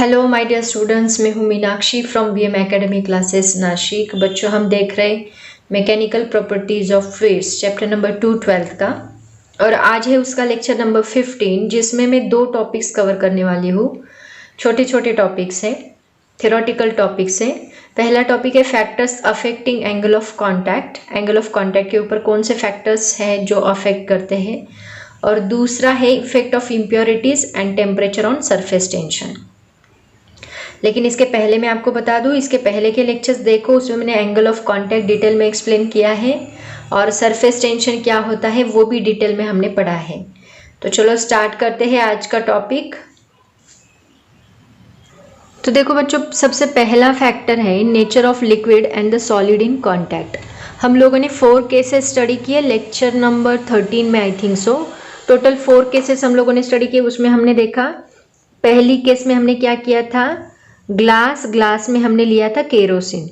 Hello my dear students, मैं हूँ Meenakshi from BM academy classes Nashik. बच्चों, हम देख रहे हैं mechanical properties of fluids chapter number 2 12th का, और आज है उसका लेक्चर नंबर 15, जिसमें मैं 2 टॉपिक्स कवर करने वाली हूँ। छोटे छोटे टॉपिक्स हैं, थ्योरेटिकल टॉपिक्स हैं। पहला टॉपिक है factors affecting angle of contact. Angle of contact के ऊपर कौन से फैक्टर्स हैं जो अफेक्ट करते हैं, और दूसरा है effect of impurities and temperature on surface tension. लेकिन इसके पहले मैं आपको बता दूं, इसके पहले के लेक्चर्स देखो, उसमें मैंने एंगल ऑफ कांटेक्ट डिटेल में एक्सप्लेन किया है, और सरफेस टेंशन क्या होता है वो भी डिटेल में हमने पढ़ा है। तो चलो स्टार्ट करते हैं आज का टॉपिक। तो देखो बच्चों, सबसे पहला फैक्टर है nature of liquid and the solid in contact. हम लोगों ने 4 केसेस स्टडी किए लेक्चर नंबर 13 में, I think so. Total 4 cases हम लोगों ने स्टडी किए। उसमें हमने देखा, पहली केस में हमने क्या किया था, ग्लास में हमने लिया था केरोसिन।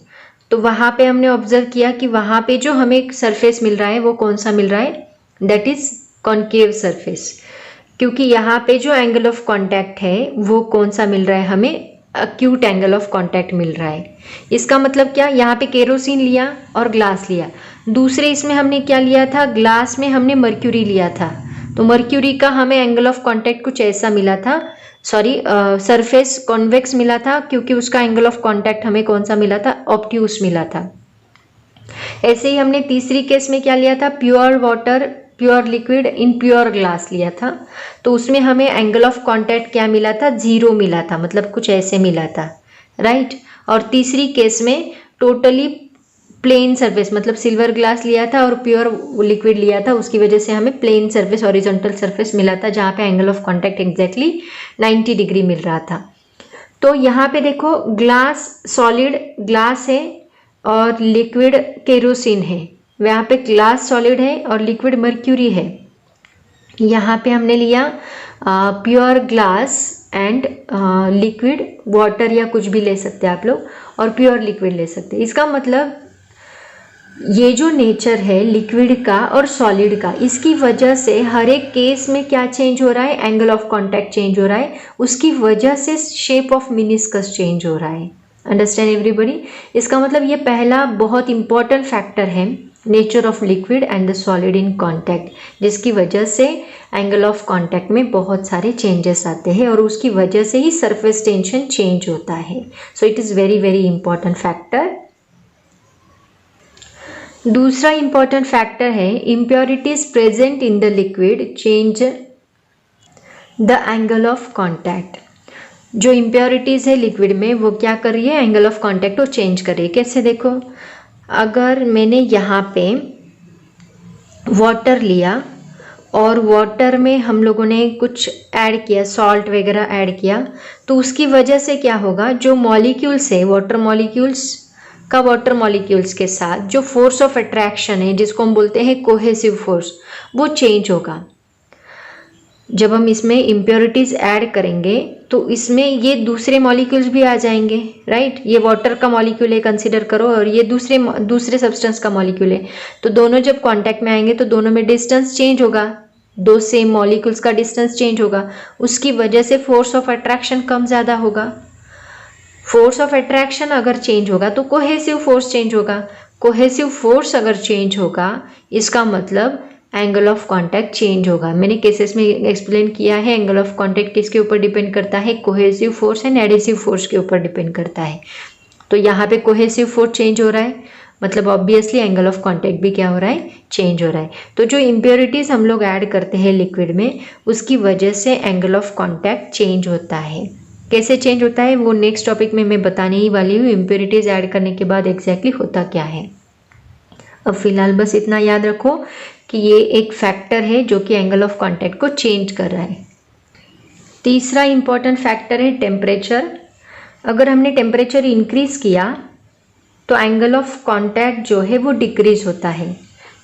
तो वहाँ पे हमने ऑब्जर्व किया कि वहाँ पे जो हमें एक सरफेस मिल रहा है वो कौन सा मिल रहा है, दैट इज कॉन्केव सरफेस, क्योंकि यहाँ पे जो एंगल ऑफ कांटेक्ट है वो कौन सा मिल रहा है, हमें अक्यूट एंगल ऑफ कांटेक्ट मिल रहा है। इसका मतलब क्या, यहाँ पे केरोसिन लिया और ग्लास लिया। दूसरे इसमें हमने क्या लिया था, ग्लास में हमने मर्क्यूरी लिया था, तो मर्क्यूरी का हमें एंगल ऑफ कांटेक्ट कुछ ऐसा मिला था, सरफेस कॉन्वेक्स मिला था, क्योंकि उसका एंगल ऑफ कांटेक्ट हमें कौन सा मिला था, ऑब्ट्यूस मिला था। ऐसे ही हमने तीसरी केस में क्या लिया था, pure water, pure liquid in pure glass लिया था। तो उसमें हमें एंगल ऑफ कांटेक्ट क्या मिला था, 0 मिला था, मतलब कुछ ऐसे मिला था, राइट। और तीसरी केस में टोटली प्लेन सरफेस, मतलब सिल्वर ग्लास लिया था और प्योर लिक्विड लिया था, उसकी वजह से हमें प्लेन सरफेस, हॉरिजॉन्टल सरफेस मिला था, जहाँ पे angle of contact exactly 90 degree मिल रहा था। तो यहाँ पे देखो, ग्लास सॉलिड ग्लास है और लिक्विड केरोसिन है। यहाँ पे ग्लास सॉलिड है और लिक्विड मर्क्यूरी है। यहाँ पे हमने लिया pure glass and liquid water, या कुछ भी ले सकते हैं आप लोग, और प्योर लिक्विड ले सकते हैं। इसका मतलब ये जो नेचर है लिक्विड का और सॉलिड का, इसकी वजह से हर एक केस में क्या चेंज हो रहा है, एंगल ऑफ कांटेक्ट चेंज हो रहा है, उसकी वजह से शेप ऑफ मिनिस्कस चेंज हो रहा है। Understand everybody. इसका मतलब ये पहला बहुत इंपॉर्टेंट फैक्टर है, nature of liquid and the solid in contact, जिसकी वजह से एंगल ऑफ कांटेक्ट में बहुत सारे चेंजेस आते हैं, और उसकी वजह से ही सरफेस टेंशन चेंज होता है। So it is very very important factor. दूसरा इंपॉर्टेंट फैक्टर है impurities present in the liquid change the angle of contact. जो इम्प्योरिटीज है लिक्विड में वो क्या कर रही है, एंगल ऑफ कांटेक्ट को चेंज कर रही है। कैसे देखो, अगर मैंने यहाँ पे वाटर लिया और वाटर में हम लोगों ने कुछ ऐड किया, सॉल्ट वगैरह ऐड किया, तो उसकी वजह से क्या होगा, जो मॉलिक्यूल्स है, वाटर मॉलिक्यूल्स का वाटर मॉलिक्यूल्स के साथ जो फोर्स ऑफ अट्रैक्शन है, जिसको हम बोलते हैं कोहेसिव फोर्स, वो चेंज होगा। जब हम इसमें इम्प्योरिटीज ऐड करेंगे तो इसमें ये दूसरे मॉलिक्यूल्स भी आ जाएंगे, राइट। ये वाटर का मॉलिक्यूल है, कंसीडर करो, और ये दूसरे सब्सटेंस का मॉलिक्यूल है। तो दोनों जब कांटेक्ट में आएंगे तो दोनों में डिस्टेंस चेंज होगा, दो सेम मॉलिक्यूल्स का डिस्टेंस चेंज होगा, उसकी वजह से फोर्स ऑफ अट्रैक्शन कम ज़्यादा होगा। फोर्स ऑफ अट्रैक्शन अगर चेंज होगा तो कोहेसिव फोर्स चेंज होगा। कोहेसिव फोर्स अगर चेंज होगा, इसका मतलब एंगल ऑफ कांटेक्ट चेंज होगा। मैंने केसेस में एक्सप्लेन किया है, एंगल ऑफ कांटेक्ट किसके ऊपर डिपेंड करता है, cohesive force and adhesive force के ऊपर डिपेंड करता है। तो यहाँ पे कोहेसिव फोर्स चेंज हो रहा है, मतलब ऑब्वियसली एंगल ऑफ कांटेक्ट भी क्या हो रहा है, चेंज हो रहा है। तो जो इम्प्योरिटीज हम लोग ऐड करते हैं लिक्विड में, उसकी वजह से एंगल ऑफ कांटेक्ट चेंज होता है। कैसे चेंज होता है वो नेक्स्ट टॉपिक में मैं बताने ही वाली हूँ, इम्प्योरिटीज ऐड करने के बाद एग्जैक्टली होता क्या है। अब फिलहाल बस इतना याद रखो कि ये एक फैक्टर है जो कि एंगल ऑफ कांटेक्ट को चेंज कर रहा है। तीसरा इंपॉर्टेंट फैक्टर है टेम्परेचर। अगर हमने टेम्परेचर इंक्रीज किया तो एंगल ऑफ कांटेक्ट जो है वो डिक्रीज होता है।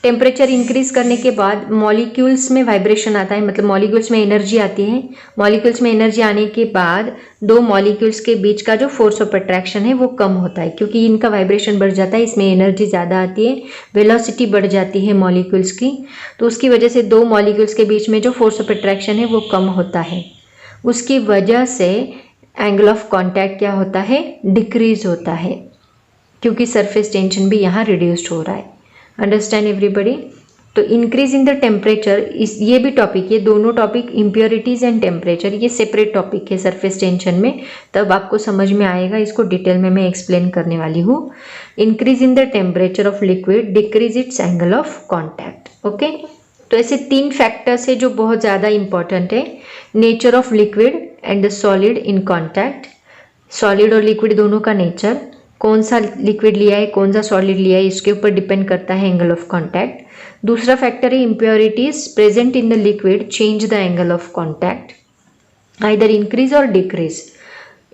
टेम्परेचर इंक्रीज करने के बाद मॉलिक्यूल्स में वाइब्रेशन आता है, मतलब मॉलिक्यूल्स में एनर्जी आती है। मॉलिक्यूल्स में एनर्जी आने के बाद दो मॉलिक्यूल्स के बीच का जो फोर्स ऑफ अट्रैक्शन है वो कम होता है, क्योंकि इनका वाइब्रेशन बढ़ जाता है, इसमें एनर्जी ज़्यादा आती है, वेलोसिटी बढ़ जाती है मॉलिक्यूल्स की, तो उसकी वजह से दो मॉलिक्यूल्स के बीच में जो फोर्स ऑफ अट्रैक्शन है वो कम होता है। उसकी वजह से एंगल ऑफ कांटेक्ट क्या होता है, डिक्रीज होता है, क्योंकि सरफेस टेंशन भी यहाँ रिड्यूस्ड हो रहा है। Understand everybody. तो इंक्रीज इन द टेम्परेचर, इस ये भी टॉपिक, ये दोनों टॉपिक इम्प्योरिटीज एंड टेम्परेचर, ये सेपरेट टॉपिक है सरफेस टेंशन में, तब आपको समझ में आएगा, इसको डिटेल में मैं एक्सप्लेन करने वाली हूँ। Increase in the temperature of liquid decrease its angle of contact. Okay, तो ऐसे 3 फैक्टर्स है जो बहुत ज़्यादा इंपॉर्टेंट है, nature of liquid and the solid in contact, solid और लिक्विड दोनों का नेचर, कौन सा लिक्विड लिया है कौन सा सॉलिड लिया है, इसके ऊपर डिपेंड करता है एंगल ऑफ कॉन्टैक्ट। दूसरा फैक्टर है impurities present in the liquid change the angle of contact, either increase और डिक्रीज।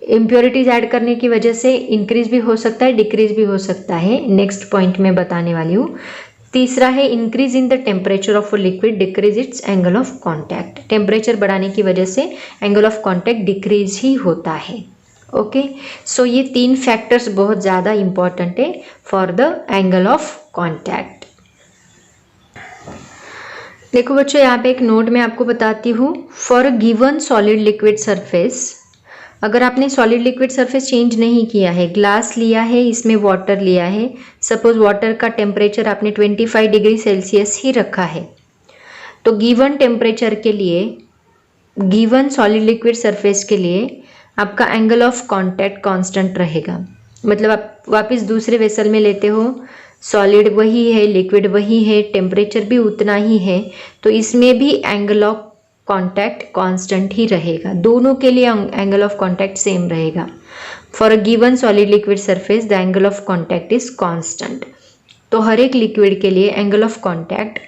इम्प्योरिटीज ऐड करने की वजह से इंक्रीज भी हो सकता है, डिक्रीज भी हो सकता है, नेक्स्ट पॉइंट में बताने वाली हूँ। तीसरा है increase in the temperature of liquid decrease its angle of contact, temperature बढ़ाने की वजह से एंगल ऑफ कॉन्टैक्ट डिक्रीज ही होता है। ओके, सो ये 3 फैक्टर्स बहुत ज़्यादा इंपॉर्टेंट है for the angle of contact. देखो बच्चों, यहाँ पे एक नोट मैं आपको बताती हूँ, for a given solid liquid surface, अगर आपने सॉलिड लिक्विड सरफेस चेंज नहीं किया है, ग्लास लिया है, इसमें वाटर लिया है, सपोज वाटर का टेम्परेचर आपने 25 डिग्री सेल्सियस ही रखा है, तो गिवन टेम्परेचर के लिए, गिवन सॉलिड लिक्विड सरफेस के लिए आपका एंगल ऑफ कॉन्टैक्ट कांस्टेंट रहेगा। मतलब आप वापस दूसरे वेसल में लेते हो, सॉलिड वही है, लिक्विड वही है, टेम्परेचर भी उतना ही है, तो इसमें भी एंगल ऑफ कॉन्टैक्ट कांस्टेंट ही रहेगा, दोनों के लिए एंगल ऑफ कॉन्टैक्ट सेम रहेगा। For a given solid liquid surface the angle of contact is constant. तो हर एक लिक्विड के लिए एंगल ऑफ कॉन्टैक्ट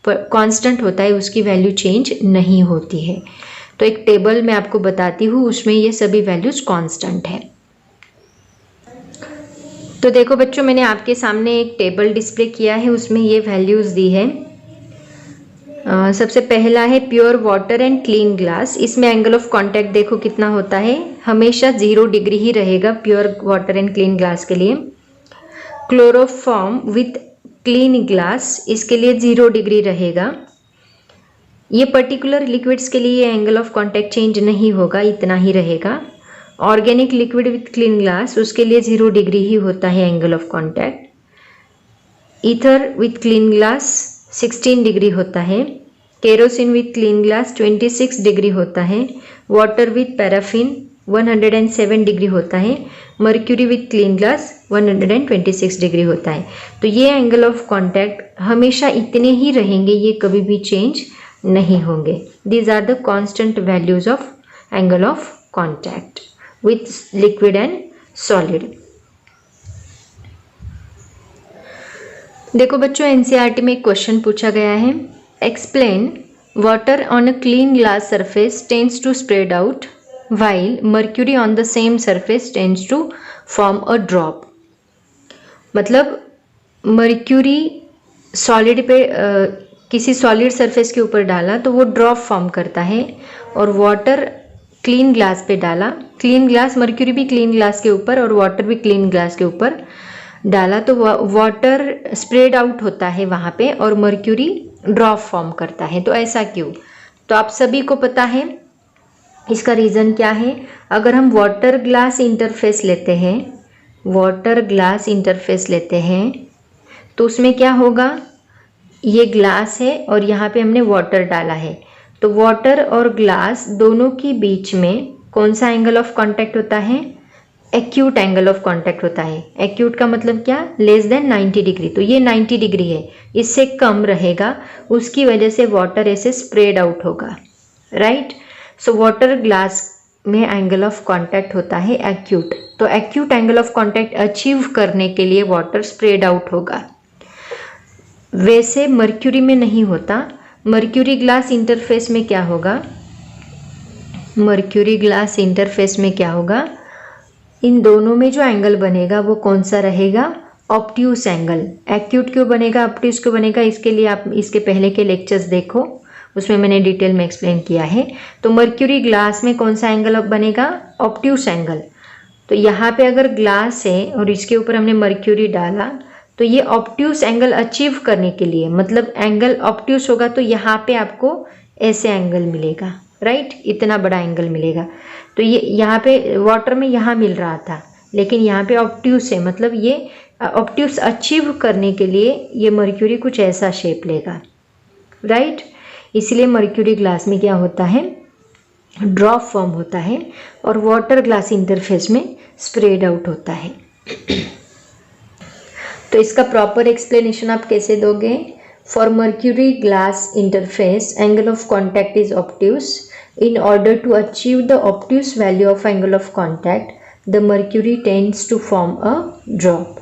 कांस्टेंट होता है, उसकी वैल्यू चेंज नहीं होती है। तो एक टेबल मैं आपको बताती हूँ, उसमें ये सभी वैल्यूज कांस्टेंट है। तो देखो बच्चों, मैंने आपके सामने एक टेबल डिस्प्ले किया है, उसमें ये वैल्यूज दी है। सबसे पहला है pure water and clean glass, इसमें एंगल ऑफ कॉन्टैक्ट देखो कितना होता है, हमेशा 0 डिग्री ही रहेगा pure water and clean glass के लिए। क्लोरोफॉर्म विथ क्लीन ग्लास, इसके लिए 0 डिग्री रहेगा। ये पर्टिकुलर लिक्विड्स के लिए एंगल ऑफ कॉन्टैक्ट चेंज नहीं होगा, इतना ही रहेगा। Organic liquid with clean glass, उसके लिए 0 डिग्री ही होता है angle of contact. Ether with clean glass 16 degree होता है। Kerosene with clean glass 26 degree होता है। वाटर विथ पैराफिन 107 डिग्री होता है। Mercury with clean glass 126 degree होता है। तो ये एंगल ऑफ कॉन्टैक्ट हमेशा इतने ही रहेंगे, ये कभी भी चेंज नहीं होंगे। These are the constant values of angle of contact with liquid and solid। देखो बच्चों, एनसीईआरटी में एक क्वेश्चन पूछा गया है, explain water on a clean glass surface tends to spread out while mercury on the same surface tends to form a drop। मतलब mercury solid पे किसी सॉलिड सरफेस के ऊपर डाला तो वो ड्रॉप फॉर्म करता है, और वाटर क्लीन ग्लास पे डाला, क्लीन ग्लास, मर्क्यूरी भी क्लीन ग्लास के ऊपर और वाटर भी क्लीन ग्लास के ऊपर डाला तो वाटर स्प्रेड आउट होता है वहाँ पे और मर्क्यूरी ड्रॉप फॉर्म करता है। तो ऐसा क्यों? तो आप सभी को पता है इसका रीज़न क्या है। अगर हम वाटर ग्लास इंटरफेस लेते हैं, वाटर ग्लास इंटरफेस लेते हैं तो उसमें क्या होगा, ये ग्लास है और यहाँ पे हमने वाटर डाला है, तो वाटर और ग्लास दोनों के बीच में कौन सा एंगल ऑफ कांटेक्ट होता है? एक्यूट एंगल ऑफ कांटेक्ट होता है। एक्यूट का मतलब क्या? Less than 90 degree. तो ये 90 डिग्री है, इससे कम रहेगा, उसकी वजह से वाटर ऐसे स्प्रेड आउट होगा, राइट। सो वाटर ग्लास में एंगल ऑफ कांटेक्ट होता है एक्यूट। तो acute angle of contact achieve करने के लिए वाटर स्प्रेड आउट होगा, वैसे मर्क्यूरी में नहीं होता। मर्क्यूरी ग्लास इंटरफेस में क्या होगा? मर्क्यूरी ग्लास इंटरफेस में क्या होगा, इन दोनों में जो एंगल बनेगा वो कौन सा रहेगा? Obtuse angle. एक्यूट क्यों बनेगा, ऑब्ट्यूस क्यों बनेगा, इसके लिए आप इसके पहले के लेक्चर्स देखो, उसमें मैंने डिटेल में एक्सप्लेन किया है। तो मर्क्यूरी ग्लास में कौन सा एंगल बनेगा? Obtuse angle. तो यहाँ पे अगर ग्लास है और इसके ऊपर हमने मर्क्यूरी डाला तो ये ऑब्ट्यूस एंगल अचीव करने के लिए, मतलब एंगल ऑब्ट्यूस होगा तो यहाँ पे आपको ऐसे एंगल मिलेगा, राइट, इतना बड़ा एंगल मिलेगा। तो ये यहाँ पे वाटर में यहाँ मिल रहा था, लेकिन यहाँ पे ऑब्ट्यूस है, मतलब ये ऑब्ट्यूस अचीव करने के लिए ये मर्क्यूरी कुछ ऐसा शेप लेगा, राइट। इसलिए मर्क्यूरी ग्लास में क्या होता है, ड्रॉप फॉर्म होता है और वाटर ग्लास इंटरफेस में स्प्रेड आउट होता है। तो इसका प्रॉपर एक्सप्लेनेशन आप कैसे दोगे? For mercury glass interface angle of contact is obtuse. In order to achieve the obtuse value of angle of contact, the mercury tends to form a drop.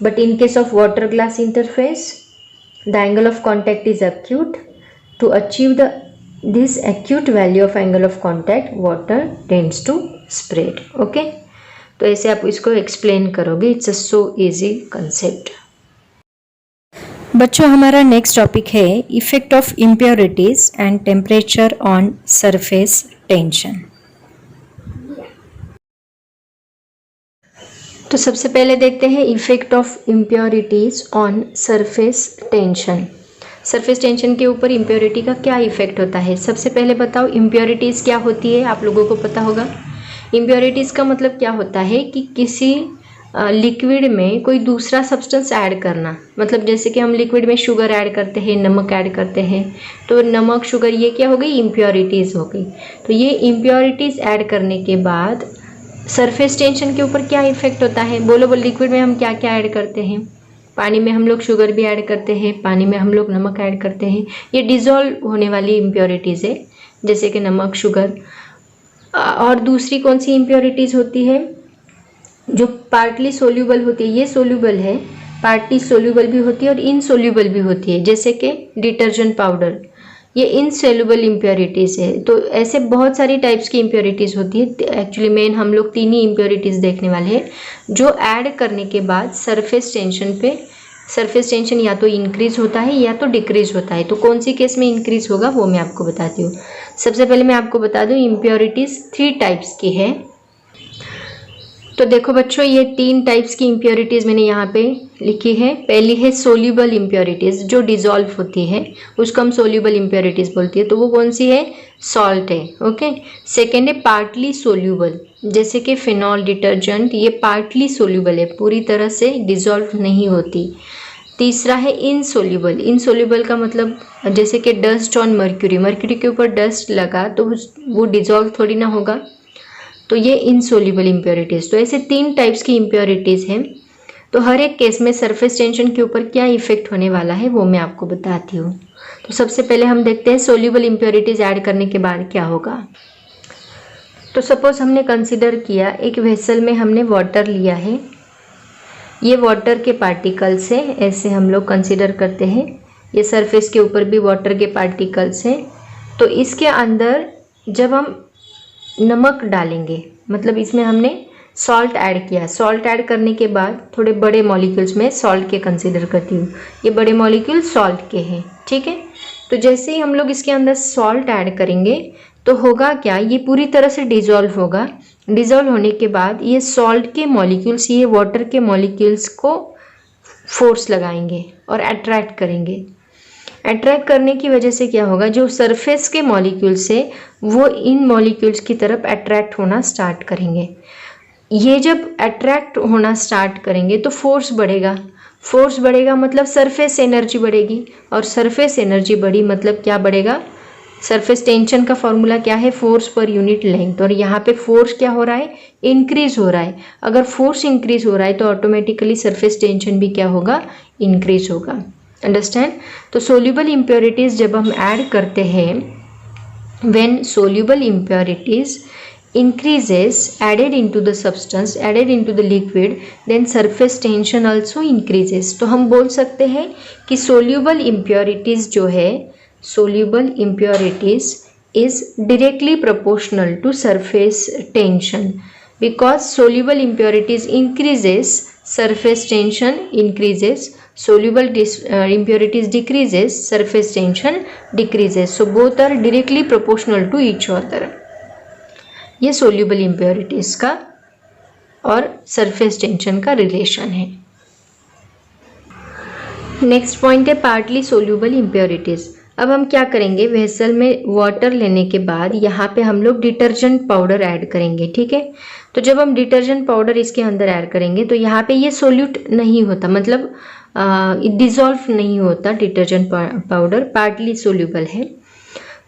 But in case of water glass interface, the angle of contact is acute. To achieve this acute value of angle of contact, water tends to spread. Okay? तो ऐसे आप इसको explain करोगे. It's a so easy concept. बच्चों, हमारा next topic है effect of impurities and temperature on surface tension. तो सबसे पहले देखते हैं effect of impurities on surface tension. Surface tension के ऊपर इम्प्योरिटी का क्या इफेक्ट होता है? सबसे पहले बताओ इम्प्योरिटीज क्या होती है, आप लोगों को पता होगा. इम्प्योरिटीज का मतलब क्या होता है कि किसी लिक्विड में कोई दूसरा सब्सटेंस ऐड करना. मतलब जैसे कि हम लिक्विड में शुगर ऐड करते हैं, नमक ऐड करते हैं, तो नमक शुगर ये क्या हो गई, इम्प्योरिटीज़ हो गई. तो ये इम्प्योरिटीज़ ऐड करने के बाद सरफेस टेंशन के ऊपर क्या इफेक्ट होता है? बोलो लिक्विड में हम क्या क्या ऐड करते हैं? पानी में हम लोग शुगर भी ऐड करते हैं, पानी में हम लोग नमक ऐड करते हैं. ये डिज़ोल्व होने वाली इम्प्योरिटीज़ है, जैसे कि नमक, शुगर. और दूसरी कौन सी इम्प्योरिटीज़ होती है? जो पार्टली सोल्यूबल होती है, ये सोल्यूबल है, पार्टली सोल्यूबल भी होती है और इनसोल्यूबल भी होती है, जैसे कि डिटर्जेंट पाउडर, ये इनसोल्यूबल इम्प्योरिटीज़ है. तो ऐसे बहुत सारी टाइप्स की इम्प्योरिटीज़ होती है. एक्चुअली मेन हम लोग 3 ही इम्प्योरिटीज़ देखने वाले हैं जो ऐड करने के बाद सरफेस टेंशन या तो इंक्रीज़ होता है या तो डिक्रीज़ होता है. तो कौन सी केस में इंक्रीज़ होगा वो मैं आपको बताती हूँ. सबसे पहले मैं आपको बता दूँ इम्प्योरिटीज़ 3 टाइप्स की है. तो देखो बच्चों, ये 3 टाइप्स की इम्प्योरिटीज़ मैंने यहाँ पे लिखी है. पहली है सोल्यूबल इम्प्योरिटीज़, जो डिज़ोल्व होती है, उसको हम सोल्यूबल इम्प्योरिटीज़ बोलती है. तो वो कौन सी है? सॉल्ट है. ओके. सेकेंड है पार्टली सोल्यूबल, जैसे कि फिनॉल, डिटर्जेंट, ये पार्टली सोल्यूबल है, पूरी तरह से डिज़ोल्व नहीं होती. तीसरा है इनसोल्यूबल. इनसोल्यूबल का मतलब जैसे कि डस्ट ऑन मर्क्यूरी, मर्क्यूरी के ऊपर डस्ट लगा तो वो डिज़ोल्व थोड़ी ना होगा, तो ये इनसोल्यूबल इम्प्योरिटीज़. तो ऐसे 3 टाइप्स की इम्प्योरिटीज़ हैं. तो हर एक केस में सरफेस टेंशन के ऊपर क्या इफेक्ट होने वाला है वो मैं आपको बताती हूँ. तो सबसे पहले हम देखते हैं सोल्यूबल इम्प्योरिटीज़ ऐड करने के बाद क्या होगा. तो सपोज हमने कंसिडर किया एक वेसल में हमने वाटर लिया है, ये वाटर के पार्टिकल्स हैं, ऐसे हम लोग कंसिडर करते हैं. ये सरफेस के ऊपर भी वाटर के पार्टिकल्स हैं. तो इसके अंदर जब हम नमक डालेंगे, मतलब इसमें हमने सॉल्ट ऐड किया. सॉल्ट ऐड करने के बाद थोड़े बड़े मॉलिक्यूल्स में सॉल्ट के कंसिडर करती हूँ, ये बड़े मॉलिक्यूल सॉल्ट के हैं, ठीक है. तो जैसे ही हम लोग इसके अंदर सॉल्ट ऐड करेंगे तो होगा क्या, ये पूरी तरह से डिज़ोल्व होगा. डिज़ोल्व होने के बाद ये सॉल्ट के मॉलिक्यूल्स ये वाटर के मॉलिक्यूल्स को फोर्स लगाएंगे और अट्रैक्ट करेंगे. अट्रैक्ट करने की वजह से क्या होगा, जो सरफेस के मॉलिक्यूल्स है वो इन मॉलिक्यूल्स की तरफ अट्रैक्ट होना स्टार्ट करेंगे. ये जब अट्रैक्ट होना स्टार्ट करेंगे तो फोर्स बढ़ेगा. फोर्स बढ़ेगा मतलब सरफेस एनर्जी बढ़ेगी, और सरफेस एनर्जी बढ़ी मतलब क्या बढ़ेगा, सरफेस टेंशन का फॉर्मूला क्या है, फोर्स पर यूनिट लेंथ. और यहाँ पे फोर्स क्या हो रहा है, इंक्रीज हो रहा है. अगर फोर्स इंक्रीज हो रहा है तो ऑटोमेटिकली सरफेस टेंशन भी क्या होगा, इंक्रीज होगा. अंडरस्टैंड. तो सोल्यूबल इम्प्योरिटीज़ जब हम ऐड करते हैं, when soluble impurities increases added into the substance, added into the liquid, then surface tension also increases. तो हम बोल सकते हैं कि soluble impurities जो है, soluble impurities is directly proportional to surface tension, because soluble impurities increases, surface tension increases. Soluble impurities decreases, surface tension decreases. So both are directly proportional to each other. ये soluble impurities का और surface tension का relation है. Next point है partly soluble impurities. अब हम क्या करेंगे, वेसल में वाटर लेने के बाद यहाँ पे हम लोग डिटर्जेंट पाउडर ऐड करेंगे, ठीक है। तो जब हम डिटर्जेंट पाउडर इसके अंदर ऐड करेंगे तो यहाँ पे ये सोल्यूट नहीं होता, मतलब डिज़ोल्व नहीं होता। डिटर्जेंट पाउडर पार्टली सोल्यूबल है,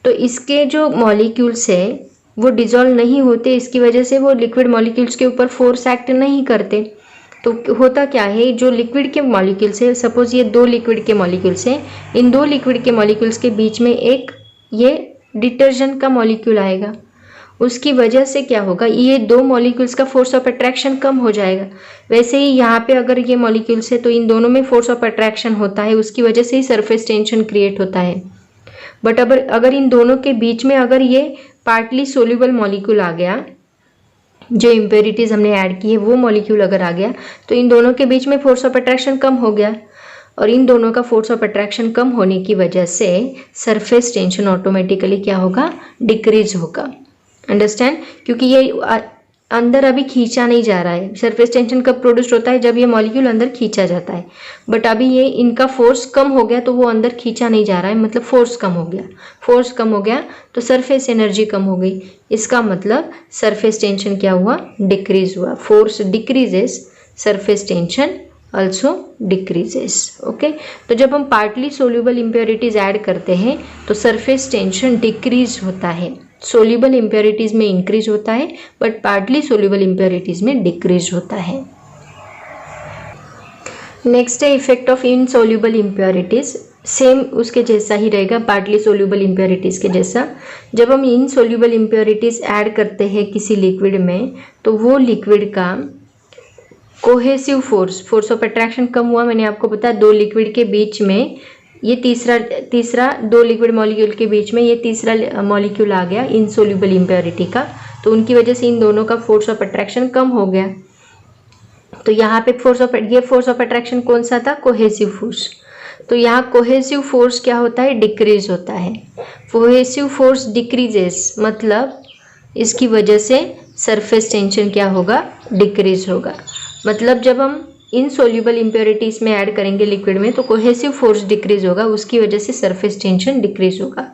तो इसके जो मॉलिक्यूल्स है वो डिज़ोल्व नहीं होते, इसकी वजह से वो लिक्विड मॉलिक्यूल्स के ऊपर फोर्स एक्ट नहीं करते। तो होता क्या है, जो लिक्विड के मॉलिक्यूल्स है, सपोज ये 2 लिक्विड के मॉलिक्यूल्स हैं, इन 2 लिक्विड के मॉलिक्यूल्स के बीच में एक ये डिटर्जेंट का मॉलिक्यूल आएगा, उसकी वजह से क्या होगा, ये 2 मॉलिक्यूल्स का फोर्स ऑफ अट्रैक्शन कम हो जाएगा। वैसे ही यहाँ पे अगर ये मॉलिक्यूल्स है तो इन दोनों में फोर्स ऑफ अट्रैक्शन होता है, उसकी वजह से ही सरफेस टेंशन क्रिएट होता है। बट अगर इन दोनों के बीच में अगर ये पार्टली सोल्यूबल मॉलिक्यूल आ गया, जो इम्प्योरिटीज़ हमने ऐड की है वो मॉलिक्यूल अगर आ गया, तो इन दोनों के बीच में फोर्स ऑफ अट्रैक्शन कम हो गया, और इन दोनों का फोर्स ऑफ अट्रैक्शन कम होने की वजह से सरफेस टेंशन ऑटोमेटिकली क्या होगा, डिक्रीज होगा। अंडरस्टैंड, क्योंकि ये अंदर अभी खींचा नहीं जा रहा है। सरफेस टेंशन कब प्रोड्यूस होता है, जब ये मॉलिक्यूल अंदर खींचा जाता है, बट अभी ये इनका फोर्स कम हो गया तो वो अंदर खींचा नहीं जा रहा है, मतलब फोर्स कम हो गया। फोर्स कम हो गया तो सरफेस एनर्जी कम हो गई, इसका मतलब सरफेस टेंशन क्या हुआ, डिक्रीज हुआ। Force decreases, surface tension also decreases। Okay, तो जब हम पार्टली सोल्यूबल इम्प्योरिटीज ऐड करते हैं तो सरफेस टेंशन डिक्रीज होता है। सोल्यूबल इम्प्योरिटीज में इंक्रीज होता है, बट पार्टली सोल्यूबल इम्प्योरिटीज में डिक्रीज होता है। नेक्स्ट है effect of insoluble impurities. Same उसके जैसा ही रहेगा, पार्टली सोल्यूबल इम्प्योरिटीज के जैसा। जब हम इनसोल्यूबल इम्प्योरिटीज ऐड करते हैं किसी लिक्विड में, तो वो लिक्विड का कोहेसिव फोर्स ऑफ अट्रैक्शन कम हुआ। मैंने आपको बताया 2 लिक्विड के बीच में ये तीसरा 2 लिक्विड मॉलिक्यूल के बीच में ये तीसरा मॉलिक्यूल आ गया इनसोल्यूबल इम्प्योरिटी का, तो उनकी वजह से इन दोनों का फोर्स ऑफ अट्रैक्शन कम हो गया। तो यहाँ पे फोर्स ऑफ अट्रैक्शन कौन सा था, कोहेसिव फोर्स। तो यहाँ कोहेसिव फोर्स क्या होता है, डिक्रीज होता है। कोहेसिव फोर्स डिक्रीजेस, मतलब इसकी वजह से सरफेस टेंशन क्या होगा, डिक्रीज होगा। मतलब जब हम इनसोल्यूबल इम्प्योरिटीज में ऐड करेंगे लिक्विड में तो कोहेसिव फोर्स डिक्रीज होगा, उसकी वजह से सरफेस टेंशन डिक्रीज होगा।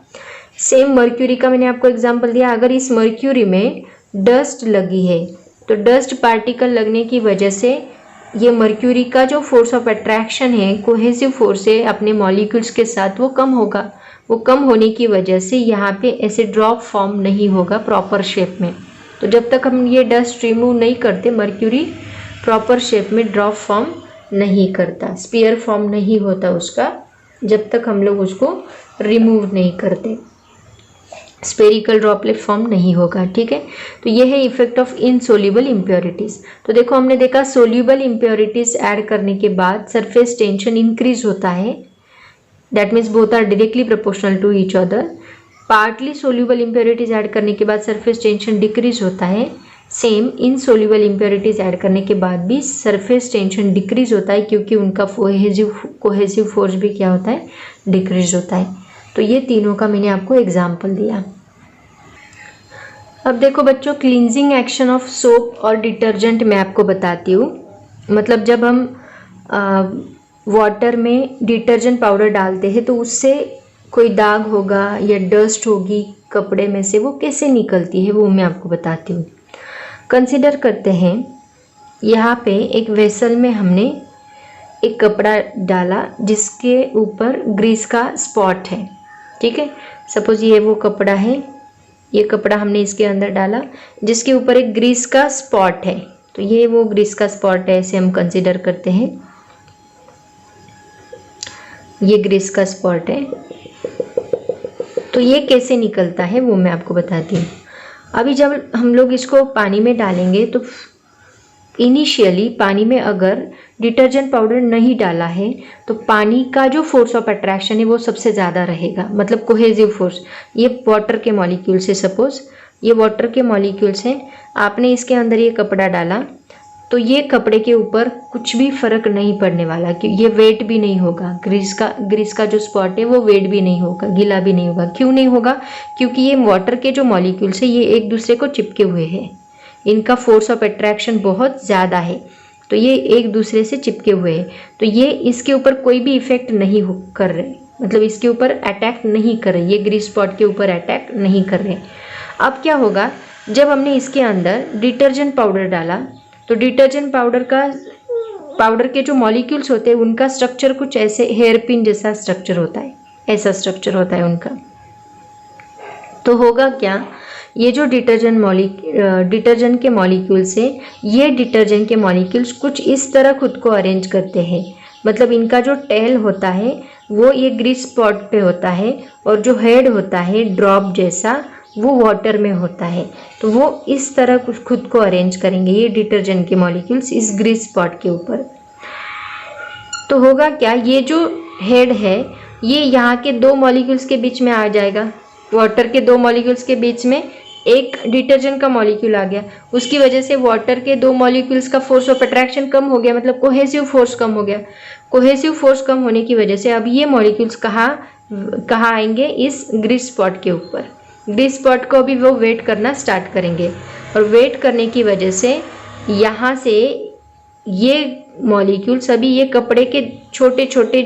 सेम मर्क्यूरी का मैंने आपको एग्जांपल दिया। अगर इस मर्क्यूरी में डस्ट लगी है तो डस्ट पार्टिकल लगने की वजह से ये मर्क्यूरी का जो फोर्स ऑफ अट्रैक्शन है, कोहेसिव फोर्स है अपने मॉलिक्यूल्स के साथ, वो कम होगा। वो कम होने की वजह से यहाँ पे ऐसे ड्रॉप फॉर्म नहीं होगा प्रॉपर शेप में। तो जब तक हम ये डस्ट रिमूव नहीं करते, मर्क्यूरी प्रॉपर शेप में ड्रॉप फॉर्म नहीं करता, स्पीयर फॉर्म नहीं होता उसका, जब तक हम लोग उसको रिमूव नहीं करते, स्पेरिकल ड्रॉपलेट फॉर्म नहीं होगा। ठीक है, तो ये है इफेक्ट ऑफ इनसोल्यूबल इम्प्योरिटीज। तो देखो हमने देखा सोल्यूबल इम्प्योरिटीज ऐड करने के बाद सरफेस टेंशन इंक्रीज होता है, that means both are directly proportional to each other. Partly soluble impurities add करने के बाद सरफेस टेंशन डिक्रीज होता है। सेम इनसोल्यूबल इम्प्योरिटीज ऐड करने के बाद भी सरफेस टेंशन डिक्रीज होता है, क्योंकि उनका कोहेसिव फोर्स भी क्या होता है, डिक्रीज होता है। तो ये तीनों का मैंने आपको एग्जाम्पल दिया। अब देखो बच्चों, क्लींजिंग एक्शन ऑफ सोप और डिटर्जेंट मैं आपको बताती हूँ। मतलब जब हम वाटर में डिटर्जेंट पाउडर डालते हैं तो उससे कोई दाग होगा या डस्ट होगी कपड़े में से, वो कैसे निकलती है वो मैं आपको बताती हूँ। कंसिडर करते हैं यहाँ पे एक वेसल में हमने एक कपड़ा डाला जिसके ऊपर ग्रीस का स्पॉट है। ठीक है, सपोज ये वो कपड़ा है, ये कपड़ा हमने इसके अंदर डाला जिसके ऊपर एक ग्रीस का स्पॉट है। तो ये वो ग्रीस का स्पॉट है, ऐसे हम कंसिडर करते हैं। ये ग्रीस का स्पॉट है, तो ये कैसे निकलता है वो मैं आपको बताती हूँ। अभी जब हम लोग इसको पानी में डालेंगे तो इनिशियली पानी में अगर डिटर्जेंट पाउडर नहीं डाला है तो पानी का जो फोर्स ऑफ अट्रैक्शन है वो सबसे ज़्यादा रहेगा, मतलब कोहेसिव फोर्स। ये वाटर के मॉलिक्यूल्स है, सपोज ये वाटर के मॉलिक्यूल्स हैं, आपने इसके अंदर ये कपड़ा डाला तो ये कपड़े के ऊपर कुछ भी फर्क नहीं पड़ने वाला, कि ये वेट भी नहीं होगा, ग्रीस का जो स्पॉट है वो वेट भी नहीं होगा, गीला भी नहीं होगा। क्यों नहीं होगा? क्योंकि ये वाटर के जो मॉलिक्यूल्स है ये एक दूसरे को चिपके हुए हैं, इनका फोर्स ऑफ अट्रैक्शन बहुत ज़्यादा है, तो ये एक दूसरे से चिपके हुए हैं, तो ये इसके ऊपर कोई भी इफेक्ट नहीं कर रहे, मतलब इसके ऊपर अटैक नहीं कर रहे, ये ग्रीस स्पॉट के ऊपर अटैक नहीं कर रहे। अब क्या होगा, जब हमने इसके अंदर डिटर्जेंट पाउडर डाला तो डिटर्जेंट पाउडर के जो मॉलिक्यूल्स होते हैं उनका स्ट्रक्चर कुछ ऐसे हेयर पिन जैसा स्ट्रक्चर होता है, ऐसा स्ट्रक्चर होता है उनका। तो होगा क्या, ये जो डिटर्जेंट के मॉलिक्यूल्स है, ये डिटर्जेंट के मॉलिक्यूल्स कुछ इस तरह खुद को अरेंज करते हैं। मतलब इनका जो टेल होता है वो ये ग्रीस स्पॉट पे होता है और जो हेड होता है ड्रॉप जैसा वो वाटर में होता है। तो वो इस तरह कुछ खुद को अरेंज करेंगे ये डिटर्जेंट के मॉलिक्यूल्स इस ग्रीस स्पॉट के ऊपर। तो होगा क्या, ये जो हेड है ये यहाँ के दो मॉलिक्यूल्स के बीच में आ जाएगा, वाटर के दो मॉलिक्यूल्स के बीच में एक डिटर्जेंट का मॉलिक्यूल आ गया, उसकी वजह से वाटर के दो मॉलिक्यूल्स का फोर्स ऑफ अट्रैक्शन कम हो गया, मतलब कोहेसिव फोर्स कम हो गया। कोहेसिव फोर्स कम होने की वजह से अब ये मॉलिक्यूल्स कहाँ आएंगे, इस ग्रीस स्पॉट के ऊपर। ग्रीस स्पॉट को अभी वो वेट करना स्टार्ट करेंगे और वेट करने की वजह से यहाँ से ये मॉलिक्यूल्स अभी ये कपड़े के छोटी छोटी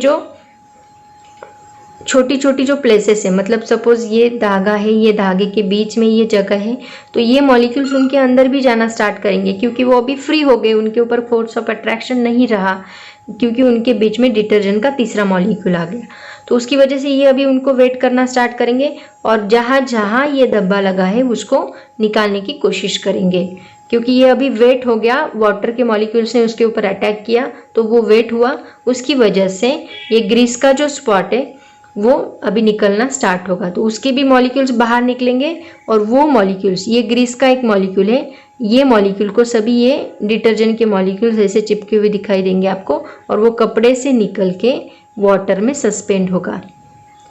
जो प्लेसेस है, मतलब सपोज ये धागा है, ये धागे के बीच में ये जगह है, तो ये मॉलिक्यूल्स उनके अंदर भी जाना स्टार्ट करेंगे क्योंकि वो अभी फ्री हो गए, उनके ऊपर फोर्स ऑफ अट्रैक्शन नहीं रहा क्योंकि उनके बीच में डिटर्जेंट का तीसरा मॉलिक्यूल आ गया। तो उसकी वजह से ये अभी उनको वेट करना स्टार्ट करेंगे और जहाँ जहाँ ये धब्बा लगा है उसको निकालने की कोशिश करेंगे क्योंकि ये अभी वेट हो गया, वाटर के मॉलिक्यूल्स ने उसके ऊपर अटैक किया तो वो वेट हुआ, उसकी वजह से ये ग्रीस का जो स्पॉट है वो अभी निकलना स्टार्ट होगा। तो उसके भी मॉलिक्यूल्स बाहर निकलेंगे और वो मॉलिक्यूल्स, ये ग्रीस का एक मॉलिक्यूल है, ये मॉलिक्यूल को सभी ये डिटर्जेंट के मॉलिक्यूल्स ऐसे चिपके हुए दिखाई देंगे आपको और वो कपड़े से निकल के वाटर में सस्पेंड होगा,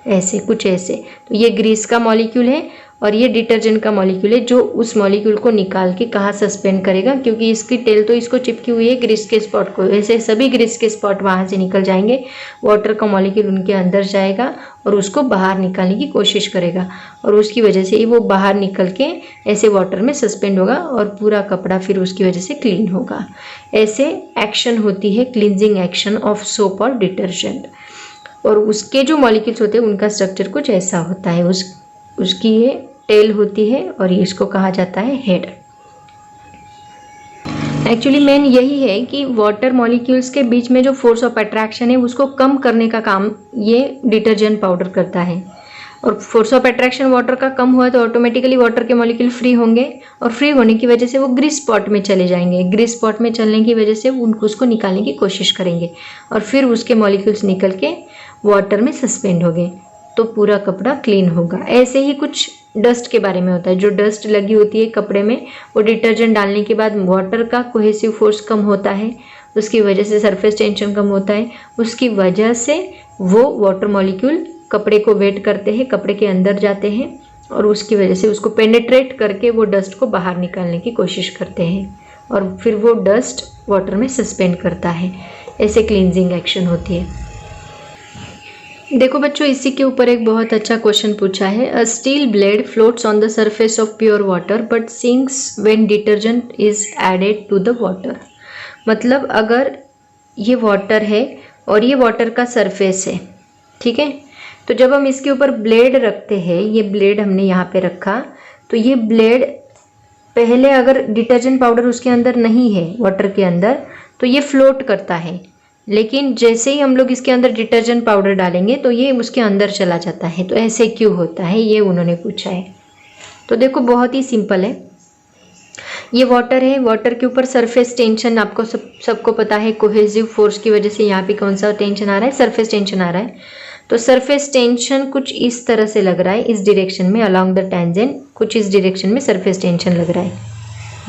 ऐसे कुछ ऐसे। तो ये ग्रीस का मॉलिक्यूल है और ये डिटर्जेंट का मॉलिक्यूल है जो उस मॉलिक्यूल को निकाल के कहाँ सस्पेंड करेगा, क्योंकि इसकी टेल तो इसको चिपकी हुई है ग्रीस के स्पॉट को, ऐसे सभी ग्रीस के स्पॉट वहाँ से निकल जाएंगे, वाटर का मॉलिक्यूल उनके अंदर जाएगा और उसको बाहर निकालने की कोशिश करेगा और उसकी वजह से ही वो बाहर निकल के ऐसे वाटर में सस्पेंड होगा और पूरा कपड़ा फिर उसकी वजह से क्लीन होगा। ऐसे एक्शन होती है क्लींजिंग एक्शन ऑफ सोप और डिटर्जेंट। और उसके जो मॉलिक्यूल्स होते हैं उनका स्ट्रक्चर कुछ ऐसा होता है, उसकी ये टेल होती है और ये इसको कहा जाता है हेड। एक्चुअली मेन यही है कि वाटर मॉलिक्यूल्स के बीच में जो फोर्स ऑफ अट्रैक्शन है उसको कम करने का काम ये डिटर्जेंट पाउडर करता है। और फोर्स ऑफ अट्रैक्शन वाटर का कम हुआ तो ऑटोमेटिकली वाटर के मॉलिक्यूल फ्री होंगे और फ्री होने की वजह से वो ग्रीस स्पॉट में चले जाएंगे। ग्रीस स्पॉट में चलने की वजह से उनको उसको निकालने की कोशिश करेंगे और फिर उसके मॉलिक्यूल्स निकल के वाटर में सस्पेंड हो गए तो पूरा कपड़ा क्लीन होगा। ऐसे ही कुछ डस्ट के बारे में होता है, जो डस्ट लगी होती है कपड़े में वो डिटर्जेंट डालने के बाद वाटर का कोहेसिव फोर्स कम होता है, उसकी वजह से सरफेस टेंशन कम होता है, उसकी वजह से वो वाटर मॉलिक्यूल कपड़े को वेट करते हैं, कपड़े के अंदर जाते हैं और उसकी वजह से उसको पेनेट्रेट करके वो डस्ट को बाहर निकालने की कोशिश करते हैं और फिर वो डस्ट वाटर में सस्पेंड करता है। ऐसे क्लींजिंग एक्शन होती है। देखो बच्चों, इसी के ऊपर एक बहुत अच्छा क्वेश्चन पूछा है। A steel blade floats on the surface of pure water but sinks when detergent is added to the water. मतलब अगर ये वाटर है और ये वाटर का सरफेस है, ठीक है, तो जब हम इसके ऊपर ब्लेड रखते हैं, ये ब्लेड हमने यहाँ पे रखा, तो ये ब्लेड पहले अगर डिटर्जेंट पाउडर उसके अंदर नहीं है वाटर के अंदर तो ये फ्लोट करता है, लेकिन जैसे ही हम लोग इसके अंदर डिटर्जेंट पाउडर डालेंगे तो ये उसके अंदर चला जाता है। तो ऐसे क्यों होता है, ये उन्होंने पूछा है। तो देखो बहुत ही सिंपल है, ये वाटर है, वाटर के ऊपर सरफेस टेंशन आपको सबको पता है, कोहेसिव फोर्स की वजह से यहाँ पे कौन सा टेंशन आ रहा है, सरफेस टेंशन आ रहा है। तो सरफेस टेंशन कुछ इस तरह से लग रहा है, इस डायरेक्शन में अलोंग द टेंजेंट, कुछ इस डायरेक्शन में सरफेस टेंशन लग रहा है,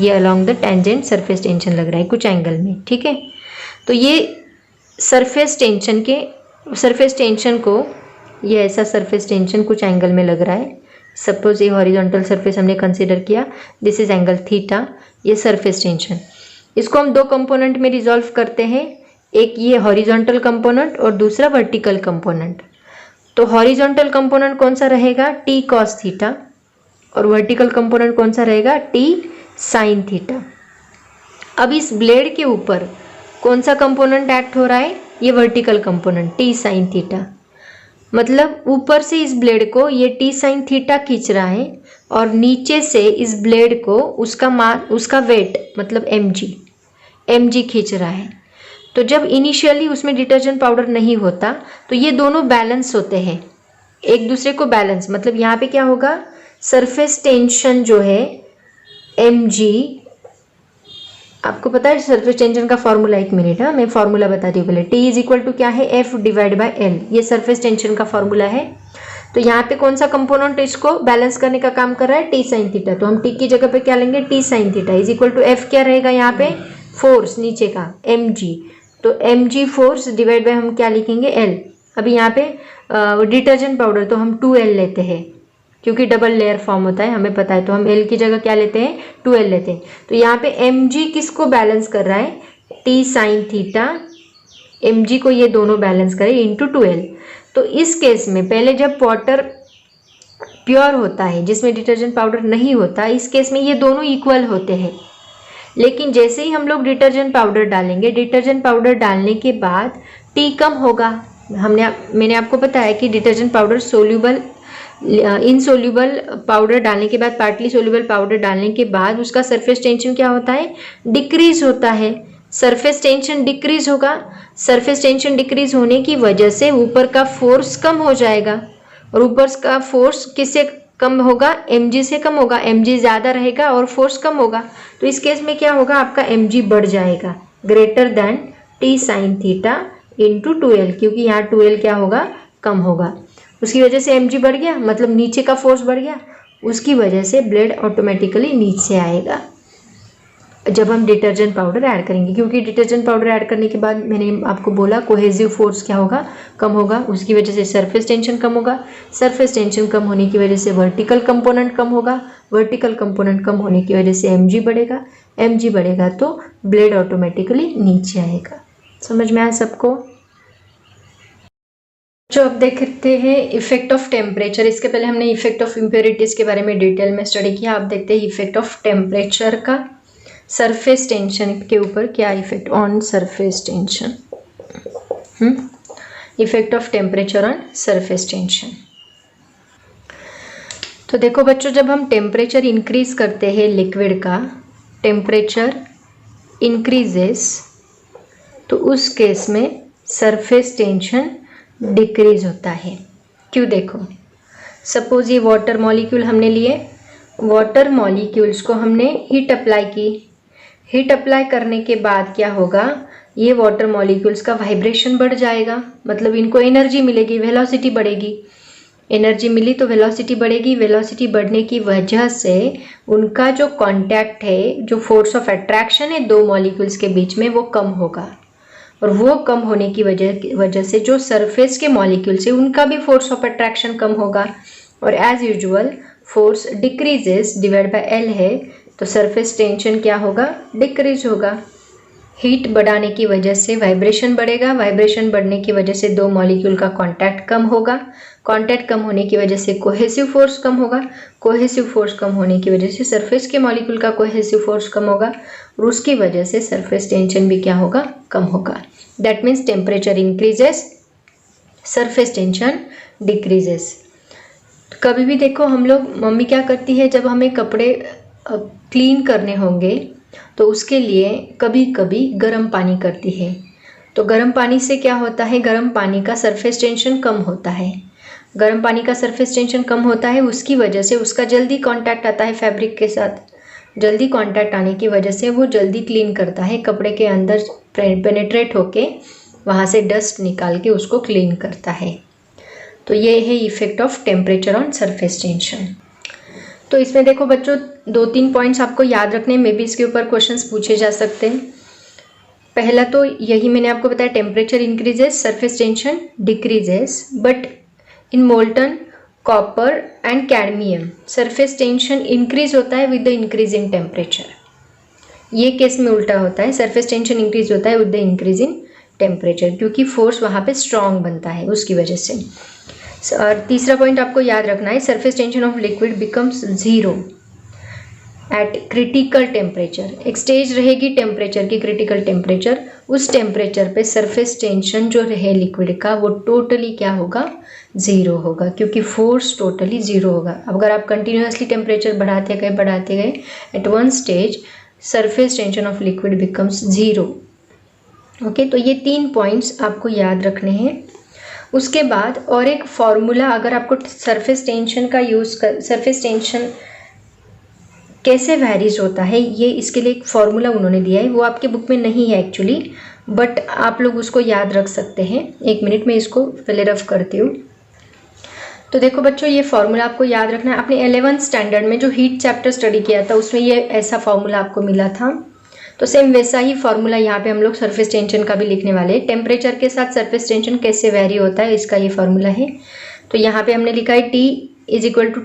ये along the tangent surface tension लग रहा है कुछ एंगल में, ठीक है। तो ये सरफेस टेंशन को ये ऐसा सरफेस टेंशन कुछ एंगल में लग रहा है। सपोज ये हॉरिजॉन्टल सरफेस हमने कंसीडर किया, दिस इज एंगल थीटा, ये सरफेस टेंशन। इसको हम दो कंपोनेंट में रिजॉल्व करते हैं, एक ये हॉरिजॉन्टल कंपोनेंट और दूसरा वर्टिकल कंपोनेंट। तो हॉरिजॉन्टल कंपोनेंट कौन सा रहेगा, टी कॉस थीटा, और वर्टिकल कंपोनेंट कौन सा रहेगा, टी साइन थीटा। अब इस ब्लेड के ऊपर कौन सा कंपोनेंट एक्ट हो रहा है, ये vertical component T sine theta. मतलब ऊपर से इस ब्लेड को ये टी साइन थीटा खींच रहा है और नीचे से इस ब्लेड को उसका वेट मतलब mg खींच रहा है। तो जब इनिशियली उसमें डिटर्जेंट पाउडर नहीं होता तो ये दोनों बैलेंस होते हैं, एक दूसरे को बैलेंस, मतलब यहाँ पे क्या होगा, सरफेस टेंशन जो है mg, आपको पता है सरफेस टेंशन का फॉर्मूला, एक मिनट, मैं फॉर्मूला बताती हूँ पहले। T इज इक्वल टू क्या है, F डिवाइड बाय L, ये सरफेस टेंशन का फॉर्मूला है। तो यहाँ पे कौन सा कंपोनेंट इसको बैलेंस करने का काम कर रहा है, T साइन थीटा, तो हम T की जगह पे क्या लेंगे, T sine theta is equal to F क्या रहेगा यहाँ पे, फोर्स नीचे का mg, तो mg फोर्स डिवाइड बाय हम क्या लिखेंगे, L। अभी यहाँ पे डिटर्जेंट पाउडर तो हम 2L लेते हैं क्योंकि डबल लेयर फॉर्म होता है, हमें पता है, तो हम L की जगह क्या लेते हैं, 2L लेते हैं। तो यहाँ पे mg किसको बैलेंस कर रहा है, T साइन थीटा, mg को ये दोनों बैलेंस करे इंटू 2L। तो इस केस में पहले जब वाटर प्योर होता है जिसमें डिटर्जेंट पाउडर नहीं होता, इस केस में ये दोनों इक्वल होते हैं। लेकिन जैसे ही हम लोग डिटर्जेंट पाउडर डालेंगे, डिटर्जेंट पाउडर डालने के बाद T कम होगा। मैंने आपको बताया कि detergent powder soluble, insoluble powder डालने के बाद, पार्टली सोल्यूबल पाउडर डालने के बाद उसका सरफेस टेंशन क्या होता है, डिक्रीज होता है। सरफेस टेंशन डिक्रीज होगा, सरफेस टेंशन डिक्रीज होने की वजह से ऊपर का फोर्स कम हो जाएगा, और ऊपर का फोर्स किससे कम होगा, mg से कम होगा, mg ज़्यादा रहेगा और फोर्स कम होगा। तो इस केस में क्या होगा, आपका mg बढ़ जाएगा greater than T sine theta into 2L, क्योंकि यहाँ 2L क्या होगा, कम होगा। उसकी वजह से mg बढ़ गया, मतलब नीचे का फोर्स बढ़ गया, उसकी वजह से ब्लेड ऑटोमेटिकली नीचे आएगा जब हम डिटर्जेंट पाउडर ऐड करेंगे। क्योंकि डिटर्जेंट पाउडर ऐड करने के बाद मैंने आपको बोला कोहेसिव फोर्स क्या होगा, कम होगा, उसकी वजह से सरफेस टेंशन कम होगा, सरफेस टेंशन कम होने की वजह से वर्टिकल कंपोनेंट कम होगा, वर्टिकल कंपोनेंट कम होने की वजह से mg बढ़ेगा, mg बढ़ेगा तो ब्लेड ऑटोमेटिकली नीचे आएगा। समझ में आया सबको। जो अब देखते हैं इफेक्ट ऑफ टेम्परेचर। इसके पहले हमने इफेक्ट ऑफ इम्प्योरिटीज़ के बारे में डिटेल में स्टडी किया। अब देखते हैं इफेक्ट ऑफ टेम्परेचर का सरफेस टेंशन के ऊपर क्या effect, on surface tension, effect of temperature on surface tension. तो देखो बच्चों, जब हम टेम्परेचर इंक्रीज करते हैं लिक्विड का, टेम्परेचर इंक्रीजेस, तो उस केस में सरफेस टेंशन डिक्रीज होता है। क्यों, देखो सपोज ये वाटर मॉलिक्यूल हमने लिए, वाटर मॉलिक्यूल्स को हमने हीट अप्लाई की, हीट अप्लाई करने के बाद क्या होगा, ये वाटर मॉलिक्यूल्स का वाइब्रेशन बढ़ जाएगा, मतलब इनको एनर्जी मिलेगी, वेलोसिटी बढ़ेगी, एनर्जी मिली तो वेलोसिटी बढ़ेगी, वेलोसिटी बढ़ने की वजह से उनका जो कांटेक्ट है, जो फोर्स ऑफ अट्रैक्शन है दो मॉलिक्यूल्स के बीच में, वो कम होगा, और वो कम होने की वजह से जो सरफेस के मॉलिक्यूल्स है उनका भी फोर्स ऑफ अट्रैक्शन कम होगा, और as usual force decreases divide by L है, तो सरफेस टेंशन क्या होगा, डिक्रीज होगा। हीट बढ़ाने की वजह से वाइब्रेशन बढ़ेगा, वाइब्रेशन बढ़ने की वजह से दो मॉलिक्यूल का कांटेक्ट कम होगा, कांटेक्ट कम होने की वजह से कोहेसिव फोर्स कम होगा, कोहेसिव फोर्स कम होने की वजह से सरफेस के मॉलिक्यूल का कोहेसिव फोर्स कम होगा, और उसकी वजह से सरफेस टेंशन भी क्या होगा, कम होगा। That means temperature increases, surface tension decreases. कभी भी देखो हम लोग, मम्मी क्या करती है, जब हमें कपड़े क्लीन करने होंगे तो उसके लिए कभी कभी गर्म पानी करती है। तो गर्म पानी से क्या होता है, गर्म पानी का सरफेस टेंशन कम होता है, गर्म पानी का सरफेस टेंशन कम होता है, उसकी वजह से उसका जल्दी कांटेक्ट आता है फैब्रिक के साथ, जल्दी कांटेक्ट आने की वजह से वो जल्दी क्लीन करता है, कपड़े के अंदर पेनेट्रेट होके वहाँ से डस्ट निकाल के उसको क्लीन करता है। तो ये है effect of temperature on surface tension. तो इसमें देखो बच्चों, 2-3 पॉइंट्स आपको याद रखने में भी इसके ऊपर क्वेश्चंस पूछे जा सकते हैं। पहला तो यही मैंने आपको बताया, temperature increases, surface tension decreases, but in molten copper and cadmium surface tension increase होता है with the increase in temperature. ये केस में उल्टा होता है, सरफेस टेंशन इंक्रीज होता है with the increase in temperature, क्योंकि फोर्स वहाँ पे स्ट्रॉन्ग बनता है उसकी वजह से। और तीसरा पॉइंट आपको याद रखना है, surface tension of liquid becomes 0 eight critical temperature, एक स्टेज रहेगी टेम्परेचर की, क्रिटिकल टेम्परेचर, उस टेम्परेचर पे सरफेस टेंशन जो रहे लिक्विड का वो टोटली क्या होगा, ज़ीरो होगा, क्योंकि फोर्स टोटली ज़ीरो होगा। अब अगर आप कंटिन्यूसली टेम्परेचर बढ़ाते गए at one stage surface tension of liquid becomes zero. Okay, तो ये 3 पॉइंट्स आपको याद रखने हैं। उसके बाद और एक फॉर्मूला, अगर आपको सरफेस टेंशन का यूज़ कर, सरफेस टेंशन कैसे वैरीज होता है, ये इसके लिए एक फॉर्मूला उन्होंने दिया है, वो आपके बुक में नहीं है एक्चुअली, बट आप लोग उसको याद रख सकते हैं। 1 मिनट में इसको पहले रफ करती हूँ। तो देखो बच्चों, ये फॉर्मूला आपको याद रखना है। आपने 11th स्टैंडर्ड में जो हीट चैप्टर स्टडी किया था उसमें ये ऐसा फॉर्मूला आपको मिला था, तो सेम वैसा ही फॉर्मूला यहाँ पे हम लोग सरफेस टेंशन का भी लिखने वाले हैं। टेम्परेचर के साथ सरफेस टेंशन कैसे वेरी होता है, इसका ये फॉर्मूला है। तो यहाँ पे हमने लिखा है T =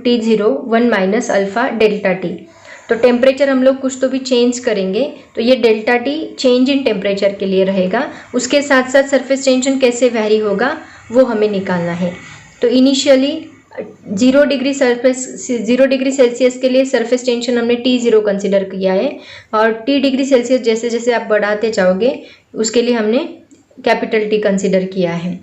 T0 1 - alpha delta T। तो टेम्परेचर हम लोग कुछ तो भी चेंज करेंगे, तो ये delta T change in temperature के लिए रहेगा। उसके साथ साथ सरफेस टेंशन कैसे वेरी होगा वो हमें निकालना है। तो इनिशियली 0 डिग्री सेल्सियस के लिए सरफेस टेंशन हमने T0 कंसिडर किया है, और T डिग्री सेल्सियस जैसे जैसे आप बढ़ाते जाओगे उसके लिए हमने कैपिटल T कंसिडर किया है।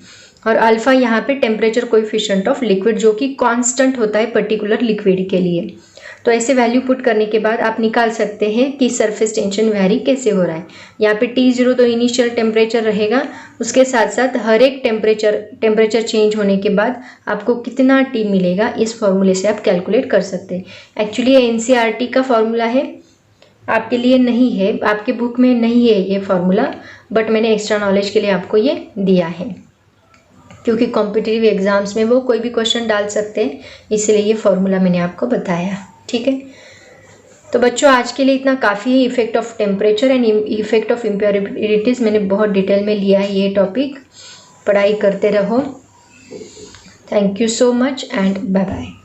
और अल्फा यहाँ पे टेम्परेचर कोएफिशिएंट ऑफ लिक्विड जो कि कांस्टेंट होता है पर्टिकुलर लिक्विड के लिए। तो ऐसे वैल्यू पुट करने के बाद आप निकाल सकते हैं कि सरफेस टेंशन वेरी कैसे हो रहा है। यहाँ पे T0 तो इनिशियल टेम्परेचर रहेगा, उसके साथ साथ हर एक टेम्परेचर चेंज होने के बाद आपको कितना T मिलेगा, इस फॉर्मूले से आप कैलकुलेट कर सकते हैं। एक्चुअली ये NCERT का फॉर्मूला है, आपके लिए नहीं है, आपके बुक में नहीं है ये फॉर्मूला, बट मैंने एक्स्ट्रा नॉलेज के लिए आपको ये दिया है, क्योंकि कॉम्पिटिटिव एग्जाम्स में वो कोई भी क्वेश्चन डाल सकते हैं, इसलिए ये फॉर्मूला मैंने आपको बताया। ठीक है, तो बच्चों आज के लिए इतना काफ़ी है। Effect of temperature and effect of impurities मैंने बहुत डिटेल में लिया है ये टॉपिक। पढ़ाई करते रहो। Thank you so much and bye bye.